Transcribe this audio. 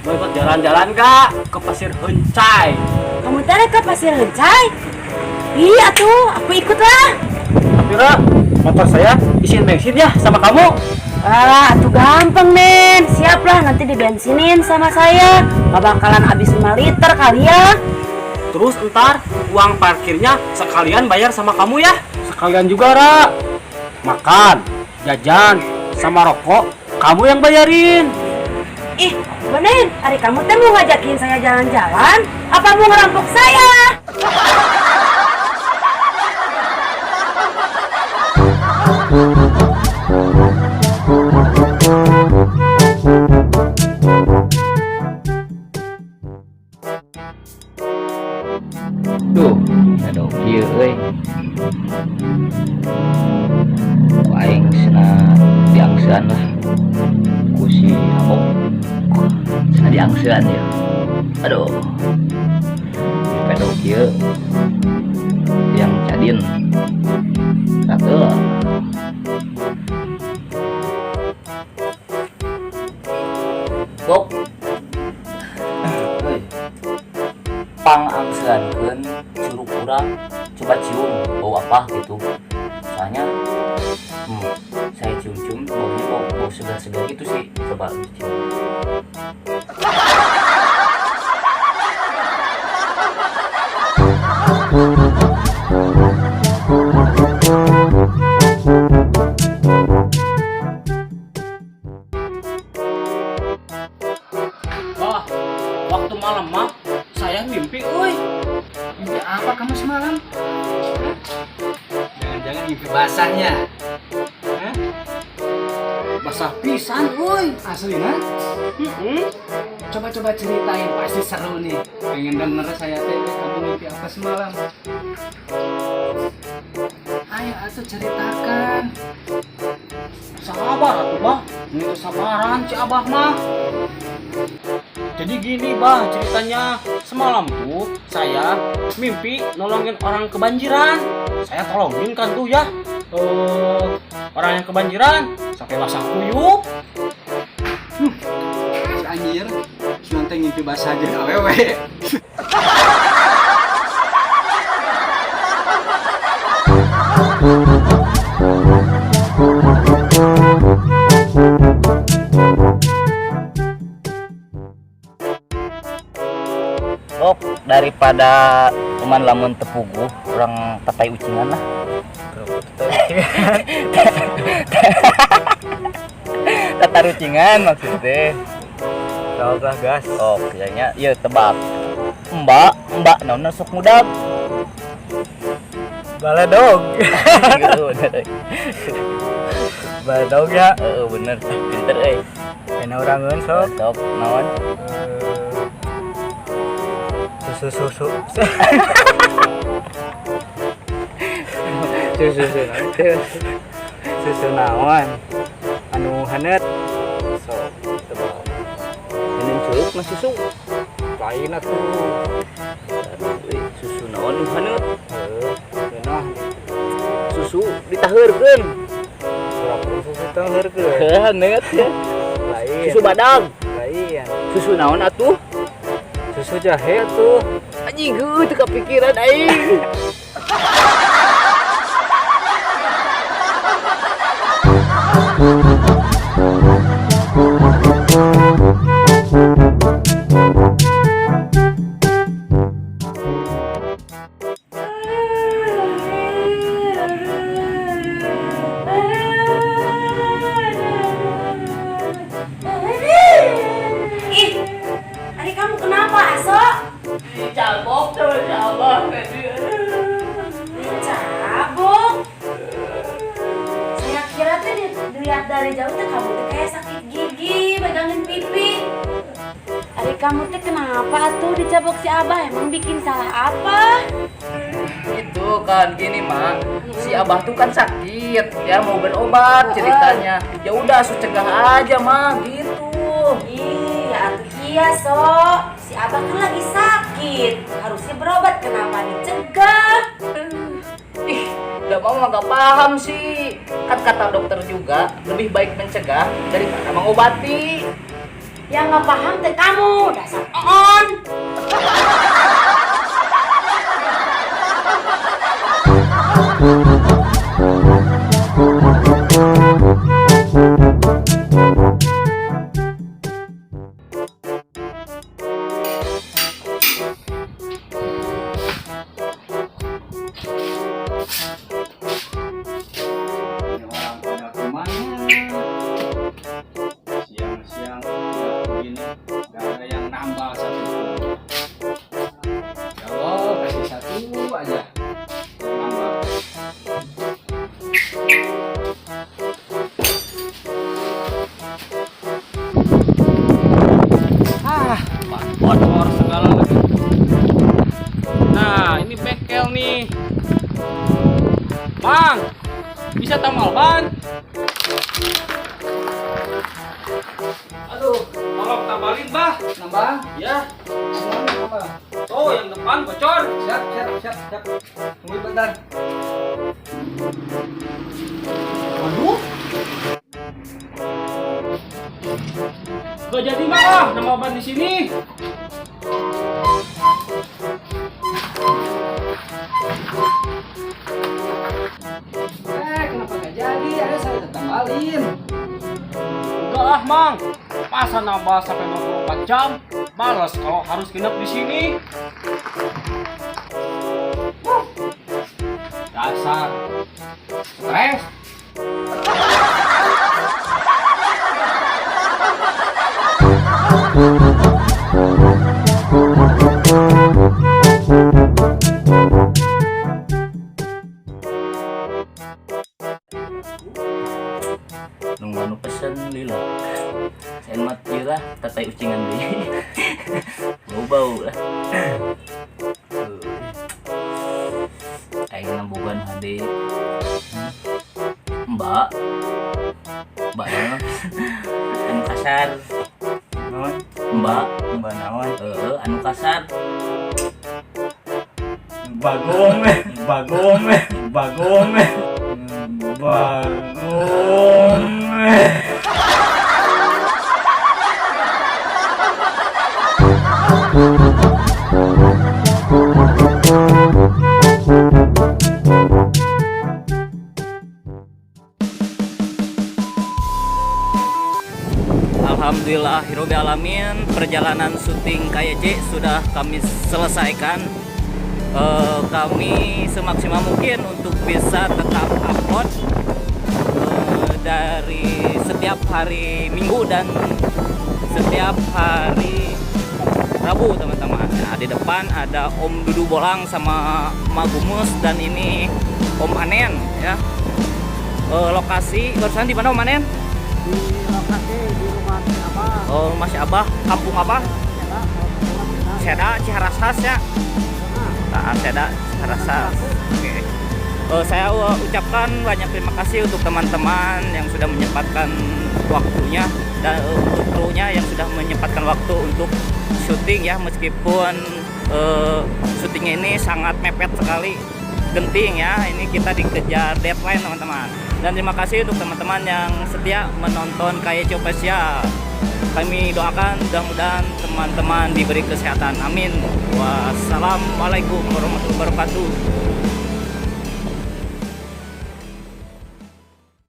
Mau ikut jalan-jalan gak ke Pasir Hencai? Kamu tadi ke Pasir Hencai? Iya tuh, aku ikut lah. Tapi Ra, motor saya isiin bensin ya sama kamu. Ah, tuh gampang men. Siap lah, nanti dibensinin sama saya. Gak bakalan habis 5 liter kali ya. Terus ntar uang parkirnya sekalian bayar sama kamu ya. Sekalian juga Ra. Makan, jajan, sama rokok kamu yang bayarin. Ih, bener. Hari kamu teh mau ngajakin saya jalan-jalan? Apa mau ngerampok saya? Duh, ada kieu euy. Ku aing cenah diangseun lah. Ku si Abong. Cenah diangseun ya. Aduh. Pedo kieu yang cadin. Satu. Bok. Pangangseunkeun curug urang coba cium bau apa gitu. Soalnya saya cium-cium baunya bau segar-segar gitu sih. Coba cium. Wah, waktu malam mah saya mimpi, woi. Mimpi apa kamu semalam? Jangan-jangan mimpi basahnya. Hah? Basah pisan, woi. Aslinya? Coba-coba ceritain, pasti seru nih. Pengen denger saya teh kamu mimpi apa semalam. Ayo atuh ceritakan. Sabar atuh, Bah. Ini kesabaran si Abah mah. Jadi gini, Bah, ceritanya semalam tuh saya mimpi nolongin orang kebanjiran. Saya tolongin kan tuh ya orang yang kebanjiran sampai basah kuyup. Si anjir, cuma teh mimpi basah aja awewe. Bok, daripada cuman lamun tepuguh urang tapai ucingan lah. Tatar ucingan maksudnya. Udah gas. Oh, kayaknya iya tebak. Mbak naon sok mudag. Baledog. Gitu bener. Baledog ya. Bener, pinter euy. Enak orangeun sok. Sok naon? Susu. Susu naon? Anu hanet. Sok tebak. Minum ceuk mah susu. Lain atuh. Susu naon nu haneut? Cenah Susu ditaheurkeun. pura-pura susu tengheurkeun. Haneut ya. Lain. Susu badag. Lain. Susu naon atuh? Susu jahe tuh. Anjing teu kepikiran aing. Ih, hari kamu kenapa, Aso? Dicabok sama si Abah tadi. Dicabok. Saya kira tuh dilihat dari jauh tuh kamu tuh kayak sakit gigi, megangin pipi. Hari kamu tuh kenapa tuh dicabok si Abah? Emang bikin salah apa? Itu kan gini mak, si Abah tuh kan sakit, ya mau berobat ceritanya. Ya udah, cegah aja mah gitu. Iya, atuh iya, So. Si Abah kan lagi sakit. Harusnya berobat, kenapa dicegah? Ih, udah mau nggak paham sih. Kan kata dokter juga lebih baik mencegah daripada mengobati. Yang nggak paham teh kamu, dasar on. Ini orang pada kemana? Siang-siang udah begini, gak ada yang nambah satu. Ya Allah, kasih satu aja. Nambah. Kotor segala lagi. Nah, ini bengkel nih. Bang, bisa tamal ban? Aduh, tolong tambalin, Bah. Nambah? Ya. Nambah. Oh, yang depan bocor. Siap. Tunggu bentar. Waduh. Gak jadi mah, nama ban di sini. Kenapa gak jadi? Ada saya tambalin. Enggak lah, Mang. Masa nambah sampai 24 jam? Males kalau harus nginep di sini. Dasar stres. Nunggu pesen lila. Saya mati lah, tatai ucingan deh. Bau lah. Kayak nambugan hade. Mbak ya. Anu kasar. Mbak naon? Anu kasar. Bagong. Alhamdulillahirobbil alamin, perjalanan syuting KYC sudah kami selesaikan. Kami semaksimal mungkin untuk bisa tetap upload dari setiap hari Minggu dan setiap hari Rabu, teman-teman. Nah, di depan ada Om Dudu Bolang sama Magumus dan ini Om Anen ya. Lokasi barusan di mana Om Anen? Di lokasi di rumah apa? Oh, Masih Abah, kampung apa? Seda Ciharasas ya. Nah, Seda Ciharasas. Oke. Saya ucapkan banyak terima kasih untuk teman-teman yang sudah menyempatkan waktunya dan untuk krunya yang sudah menyempatkan waktu untuk syuting ya, meskipun syutingnya ini sangat mepet sekali, genting ya. Ini kita dikejar deadline teman-teman. Dan terima kasih untuk teman-teman yang setia menonton KYC Official. Kami doakan mudah-mudahan teman-teman diberi kesehatan. Amin. Wassalamualaikum warahmatullahi wabarakatuh.